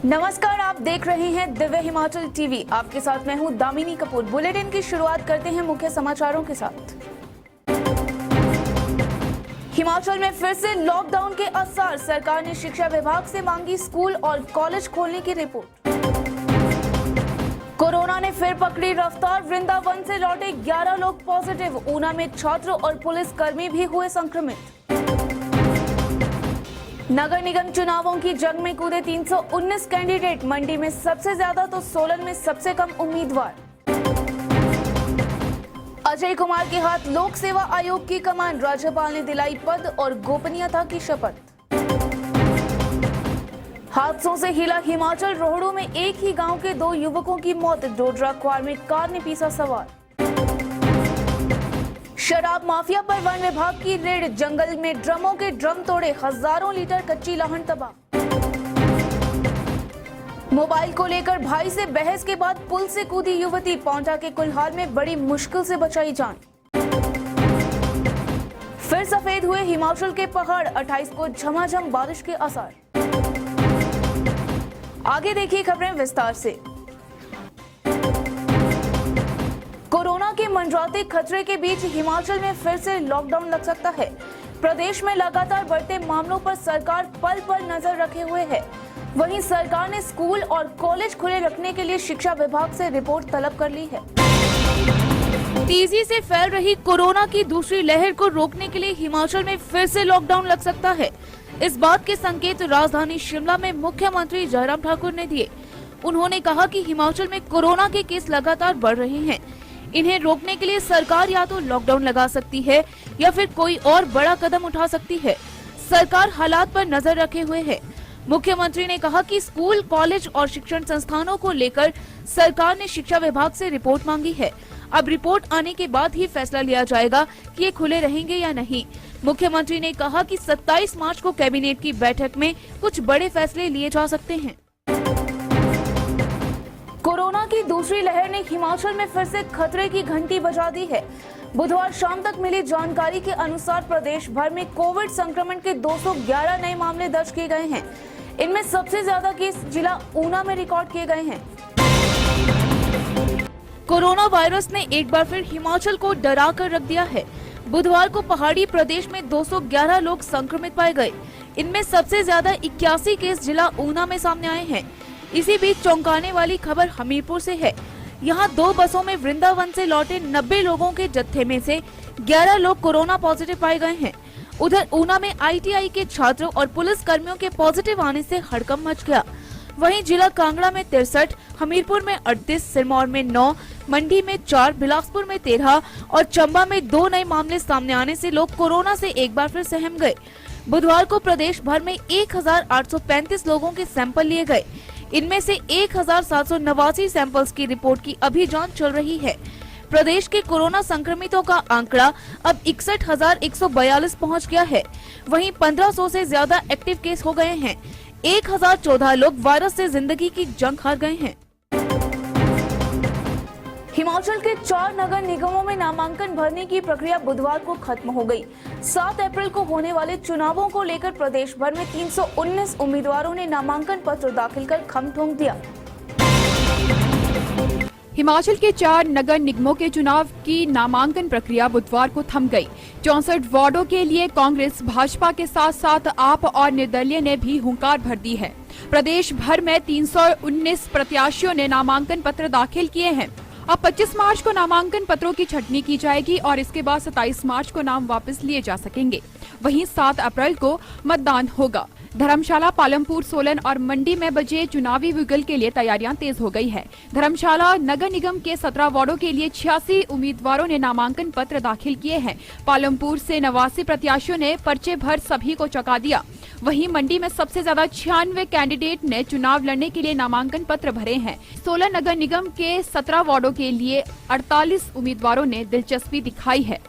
नमस्कार, आप देख रहे हैं दिव्य हिमाचल टीवी। आपके साथ मैं हूं दामिनी कपूर। बुलेटिन की शुरुआत करते हैं मुख्य समाचारों के साथ। हिमाचल में फिर से लॉकडाउन के असर। सरकार ने शिक्षा विभाग से मांगी स्कूल और कॉलेज खोलने की रिपोर्ट। कोरोना ने फिर पकड़ी रफ्तार। वृंदावन से लौटे 11 लोग पॉजिटिव। ऊना में छात्र और पुलिस कर्मी भी हुए संक्रमित। नगर निगम चुनावों की जंग में कूदे 319 कैंडिडेट। मंडी में सबसे ज्यादा तो सोलन में सबसे कम उम्मीदवार। अजय कुमार के हाथ लोक सेवा आयोग की कमान। राज्यपाल ने दिलाई पद और गोपनीयता की शपथ। हादसों से हिला हिमाचल। रोहड़ू में एक ही गांव के 2 युवकों की मौत। डोडरा क्वार में कार ने पीसा सवार। शराब माफिया पर वन विभाग की रेड। जंगल में ड्रमों के ड्रम तोड़े। हजारों लीटर कच्ची लाहन तबाह। मोबाइल को लेकर भाई से बहस के बाद पुल से कूदी युवती। पांवटा के कुल्हार में बड़ी मुश्किल से बचाई जान। फिर सफेद हुए हिमाचल के पहाड़। 28 को झमाझम बारिश के आसार। आगे देखिए खबरें विस्तार से। कोरोना के मंडराते खतरे के बीच हिमाचल में फिर से लॉकडाउन लग सकता है। प्रदेश में लगातार बढ़ते मामलों पर सरकार पल पल नजर रखे हुए है। वहीं सरकार ने स्कूल और कॉलेज खुले रखने के लिए शिक्षा विभाग से रिपोर्ट तलब कर ली है। तेजी से फैल रही कोरोना की दूसरी लहर को रोकने के लिए हिमाचल में फिर से लॉकडाउन लग सकता है। इस बात के संकेत राजधानी शिमला में मुख्यमंत्री जयराम ठाकुर ने दिए। उन्होंने कहा कि हिमाचल में कोरोना के केस लगातार बढ़ रहे हैं। इन्हें रोकने के लिए सरकार या तो लॉकडाउन लगा सकती है या फिर कोई और बड़ा कदम उठा सकती है। सरकार हालात पर नजर रखे हुए है। मुख्यमंत्री ने कहा कि स्कूल, कॉलेज और शिक्षण संस्थानों को लेकर सरकार ने शिक्षा विभाग से रिपोर्ट मांगी है। अब रिपोर्ट आने के बाद ही फैसला लिया जाएगा कि ये खुले रहेंगे या नहीं। मुख्यमंत्री ने कहा कि 27 मार्च को कैबिनेट की बैठक में कुछ बड़े फैसले लिए जा सकते हैं। कोरोना की दूसरी लहर ने हिमाचल में फिर से खतरे की घंटी बजा दी है। बुधवार शाम तक मिली जानकारी के अनुसार प्रदेश भर में कोविड संक्रमण के 211 नए मामले दर्ज किए गए हैं। इनमें सबसे ज्यादा केस जिला ऊना में रिकॉर्ड किए गए हैं। कोरोना वायरस ने एक बार फिर हिमाचल को डरा कर रख दिया है। बुधवार को पहाड़ी प्रदेश में 211 लोग संक्रमित पाए गए। इनमें सबसे ज्यादा 81 केस जिला ऊना में सामने आए हैं। इसी बीच चौंकाने वाली खबर हमीरपुर से है। यहाँ 2 बसों में वृंदावन से लौटे 90 लोगों के जत्थे में से 11 लोग कोरोना पॉजिटिव पाए गए हैं। उधर ऊना में ITI के छात्रों और पुलिस कर्मियों के पॉजिटिव आने से हड़कंप मच गया। वहीं जिला कांगड़ा में 63, हमीरपुर में 38, सिरमौर में 9, मंडी में 4, बिलासपुर में 13 और चंबा में 2 नए मामले सामने आने से लोग कोरोना से एक बार फिर सहम गए। बुधवार को प्रदेश भर में 1835 लोगों के सैंपल लिए गए। इनमें से 1789 सैंपल्स की रिपोर्ट की अभी जांच चल रही है। प्रदेश के कोरोना संक्रमितों का आंकड़ा अब 61,142 पहुंच गया है। वहीं 1500 से ज्यादा एक्टिव केस हो गए हैं। 1014 लोग वायरस से जिंदगी की जंग हार गए हैं। हिमाचल के 4 नगर निगमों में नामांकन भरने की प्रक्रिया बुधवार को खत्म हो गई। 7 अप्रैल को होने वाले चुनावों को लेकर प्रदेश भर में 319 उम्मीदवारों ने नामांकन पत्र दाखिल कर खम ठोंक दिया। हिमाचल के 4 नगर निगमों के चुनाव की नामांकन प्रक्रिया बुधवार को थम गई। 64 वार्डों के लिए कांग्रेस, भाजपा के साथ साथ आप और निर्दलीय ने भी हुंकार भर दी है। प्रदेश भर में 319 प्रत्याशियों ने नामांकन पत्र दाखिल किए हैं। अब 25 मार्च को नामांकन पत्रों की छंटनी की जाएगी और इसके बाद 27 मार्च को नाम वापस लिए जा सकेंगे। वहीं 7 अप्रैल को मतदान होगा। धर्मशाला, पालमपुर, सोलन और मंडी में बजे चुनावी युगल के लिए तैयारियां तेज हो गई है। धर्मशाला नगर निगम के 17 वार्डों के लिए 86 उम्मीदवारों ने नामांकन पत्र दाखिल किए हैं। पालमपुर से 89 प्रत्याशियों ने पर्चे भर सभी को चौंका दिया। वहीं मंडी में सबसे ज्यादा 96 कैंडिडेट ने चुनाव लड़ने के लिए नामांकन पत्र भरे हैं। सोलन नगर निगम के 17 वार्डों के लिए 48 उम्मीदवारों ने दिलचस्पी दिखाई है।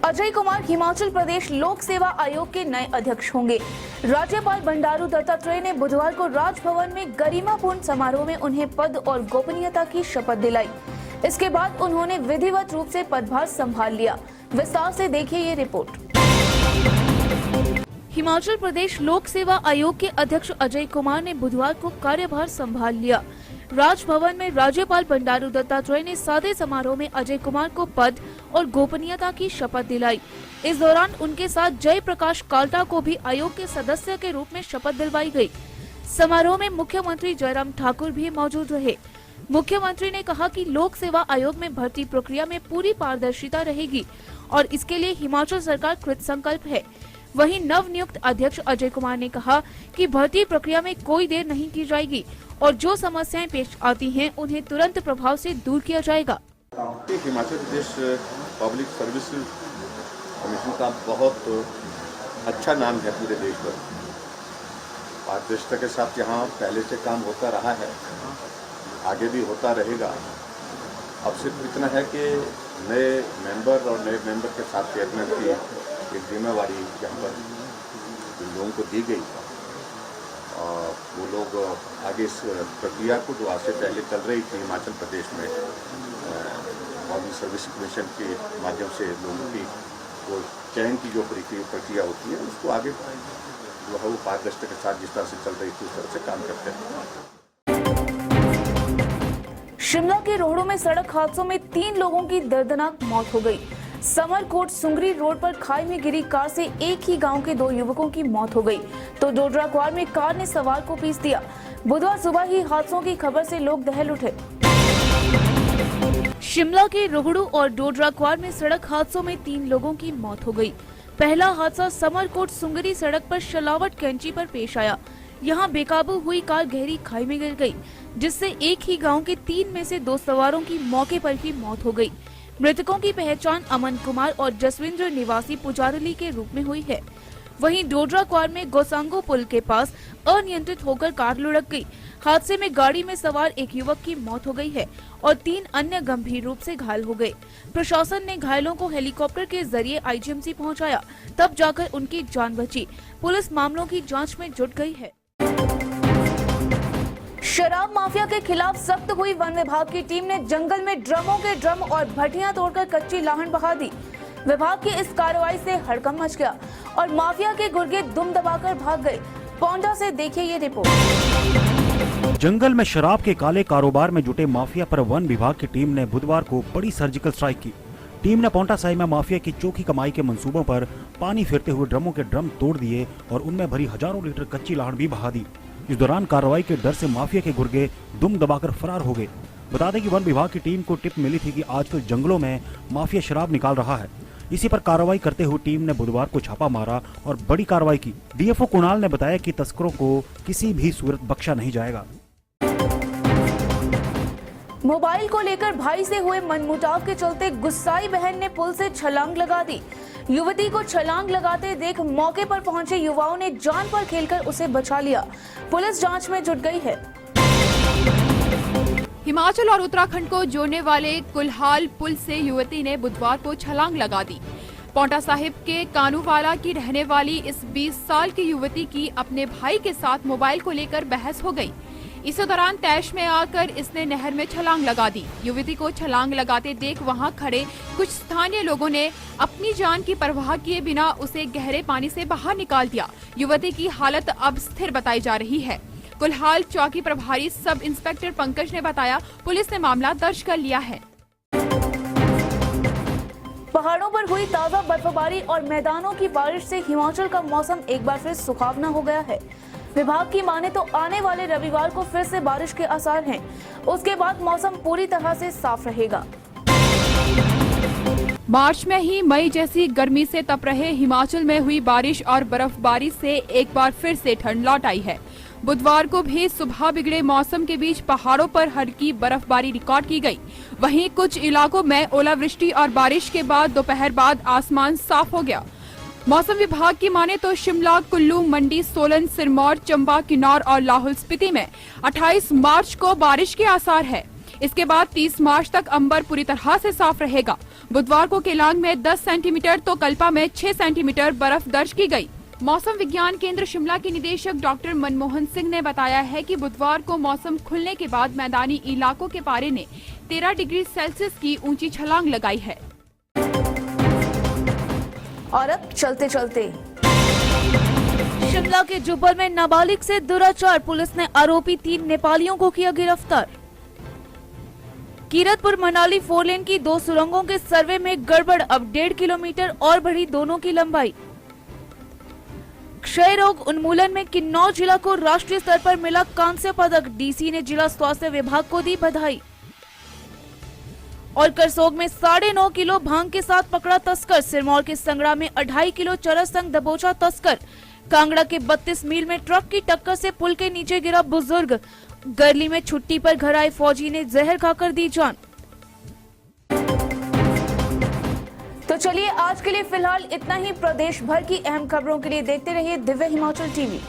अजय कुमार हिमाचल प्रदेश लोक सेवा आयोग के नए अध्यक्ष होंगे। राज्यपाल बंडारू दत्तात्रेय ने बुधवार को राजभवन में गरिमापूर्ण समारोह में उन्हें पद और गोपनीयता की शपथ दिलाई। इसके बाद उन्होंने विधिवत रूप से पदभार संभाल लिया। विस्तार से देखिए ये रिपोर्ट। हिमाचल प्रदेश लोक सेवा आयोग के अध्यक्ष अजय कुमार ने बुधवार को कार्यभार संभाल लिया। राजभवन में राज्यपाल बंडारू दत्तात्रेय ने सादे समारोह में अजय कुमार को पद और गोपनीयता की शपथ दिलाई। इस दौरान उनके साथ जय प्रकाश काल्टा को भी आयोग के सदस्य के रूप में शपथ दिलवाई गई। समारोह में मुख्यमंत्री जयराम ठाकुर भी मौजूद रहे। मुख्यमंत्री ने कहा कि लोक सेवा आयोग में भर्ती प्रक्रिया में पूरी पारदर्शिता रहेगी और इसके लिए हिमाचल सरकार कृत संकल्प है। वहीं नव नियुक्त अध्यक्ष अजय कुमार ने कहा कि भर्ती प्रक्रिया में कोई देर नहीं की जाएगी और जो समस्याएं पेश आती हैं उन्हें तुरंत प्रभाव से दूर किया जाएगा। Himachal Pradesh public service commission का बहुत अच्छा नाम है पूरे देश भर। पारदर्शिता के साथ यहाँ पहले से काम होता रहा है, आगे भी होता रहेगा। अब सिर्फ इतना है कि नए मेंबर और नए मेंबर के साथ चेयरमैन की एक जिम्मेवारी यहाँ पर लोगों को दी गई और वो लोग आगे इस प्रक्रिया को जो आज से पहले चल रही थी हिमाचल प्रदेश में पब्लिक सर्विस कमीशन के माध्यम से लोगों की वो चयन की जो प्रक्रिया होती है उसको आगे जो है वो पारदर्शिता के साथ जिस तरह से चल रही थी उस तरह से काम करते हैं। शिमला के रोहड़ू में सड़क हादसों में 3 लोगों की दर्दनाक मौत हो गई। समरकोट सुंगरी रोड पर खाई में गिरी कार से एक ही गांव के 2 युवकों की मौत हो गई तो डोडरा क्वार में कार ने सवार को पीस दिया। बुधवार सुबह ही हादसों की खबर से लोग दहल उठे। शिमला के रोहड़ू और डोडरा क्वार में सड़क हादसों में 3 लोगों की मौत हो गई। पहला हादसा समरकोट सुंगरी सड़क पर शलावट कैंची पर पेश आया। यहाँ बेकाबू हुई कार गहरी खाई में गिर गई, जिससे एक ही गांव के 3 में से 2 सवारों की मौके पर ही मौत हो गई। मृतकों की पहचान अमन कुमार और जसविंद्र निवासी पुजारली के रूप में हुई है। वहीं डोडरा क्वार में गोसांगो पुल के पास अनियंत्रित होकर कार लुढ़क गई। हादसे में गाड़ी में सवार एक युवक की मौत हो गई है और 3 अन्य गंभीर रूप से घायल हो गए। प्रशासन ने घायलों को हेलीकॉप्टर के जरिए आईजीएमसी पहुंचाया, तब जाकर उनकी जान बची। पुलिस मामलों की जांच में जुट गई है। शराब माफिया के खिलाफ सख्त हुई वन विभाग की टीम ने जंगल में ड्रमों के ड्रम और भट्टियां तोड़कर कच्ची लाहन बहा दी। विभाग की इस कार्रवाई से हड़कंप मच गया और माफिया के गुर्गे दुम दबाकर भाग गए। पोंडा से देखिए ये रिपोर्ट। जंगल में शराब के काले कारोबार में जुटे माफिया पर वन विभाग की टीम ने बुधवार को बड़ी सर्जिकल स्ट्राइक की। टीम ने पोंटा साहिब में माफिया की चोखी कमाई के मंसूबों पर पानी फेरते हुए ड्रमों के ड्रम तोड़ दिए और उनमें भरी हजारों लीटर कच्ची लाहन भी बहा दी। इस दौरान कार्रवाई के डर से माफिया के गुर्गे दुम दबाकर फरार हो गए। बता दें कि वन विभाग की टीम को टिप मिली थी कि आजकल जंगलों में माफिया शराब निकाल रहा है। इसी पर कार्रवाई करते हुए टीम ने बुधवार को छापा मारा और बड़ी कार्रवाई की। डीएफओ कुणाल ने बताया कि तस्करों को किसी भी सूरत बख्शा नहीं जाएगा। मोबाइल को लेकर भाई से हुए मनमुटाव के चलते गुस्साई बहन ने पुल से छलांग लगा दी। युवती को छलांग लगाते देख मौके पर पहुंचे युवाओं ने जान पर खेलकर उसे बचा लिया। पुलिस जांच में जुट गई है। हिमाचल और उत्तराखंड को जोड़ने वाले कुल्हाल पुल से युवती ने बुधवार को छलांग लगा दी। पोंटा साहिब के कानूवाला की रहने वाली इस 20 साल की युवती की अपने भाई के साथ मोबाइल को लेकर बहस हो गई। इसी दौरान तैश में आकर इसने नहर में छलांग लगा दी। युवती को छलांग लगाते देख वहां खड़े कुछ स्थानीय लोगों ने अपनी जान की परवाह किए बिना उसे गहरे पानी से बाहर निकाल दिया। युवती की हालत अब स्थिर बताई जा रही है। कुल्हाल चौकी प्रभारी सब इंस्पेक्टर पंकज ने बताया, पुलिस ने मामला दर्ज कर लिया है। पहाड़ों पर हुई ताजा बर्फबारी और मैदानों की बारिश से हिमाचल का मौसम एक बार फिर सुहावना हो गया है। विभाग की माने तो आने वाले रविवार को फिर से बारिश के आसार हैं। उसके बाद मौसम पूरी तरह से साफ रहेगा। मार्च में ही मई जैसी गर्मी से तप रहे हिमाचल में हुई बारिश और बर्फबारी से एक बार फिर से ठंड लौट आई है। बुधवार को भी सुबह बिगड़े मौसम के बीच पहाड़ों पर हल्की बर्फबारी रिकॉर्ड की गई। वहीं कुछ इलाकों में ओलावृष्टि और बारिश के बाद दोपहर बाद आसमान साफ हो गया। मौसम विभाग की माने तो शिमला, कुल्लू, मंडी, सोलन, सिरमौर, चंबा, किन्नौर और लाहौल स्पीति में 28 मार्च को बारिश के आसार है। इसके बाद 30 मार्च तक अंबर पूरी तरह से साफ रहेगा। बुधवार को केलांग में 10 सेंटीमीटर तो कल्पा में 6 सेंटीमीटर बर्फ दर्ज की गई। मौसम विज्ञान केंद्र शिमला के निदेशक डॉक्टर मनमोहन सिंह ने बताया है कि बुधवार को मौसम खुलने के बाद मैदानी इलाकों के पारे ने 13 डिग्री सेल्सियस की ऊंची छलांग लगाई है। और अब चलते चलते शिमला के जुब्बल में नाबालिग से दुराचार, पुलिस ने आरोपी 3 नेपालियों को किया गिरफ्तार। कीरतपुर मनाली 4 लेन की 2 सुरंगों के सर्वे में गड़बड़, अब 1.5 किलोमीटर और बढ़ी दोनों की लंबाई। क्षय रोग उन्मूलन में किन्नौर जिला को राष्ट्रीय स्तर पर मिला कांस्य पदक, डीसी ने जिला स्वास्थ्य विभाग को दी बधाई। और करसोग में 9.5 किलो भांग के साथ पकड़ा तस्कर, सिरमौर के संगड़ा में 2.5 किलो चरस संग दबोचा तस्कर। कांगड़ा के 32 मील में ट्रक की टक्कर से पुल के नीचे गिरा बुजुर्ग। गर्ली में छुट्टी पर घर आए फौजी ने जहर खाकर दी जान। तो चलिए आज के लिए फिलहाल इतना ही। प्रदेश भर की अहम खबरों के लिए देखते रहिए दिव्य हिमाचल टीवी।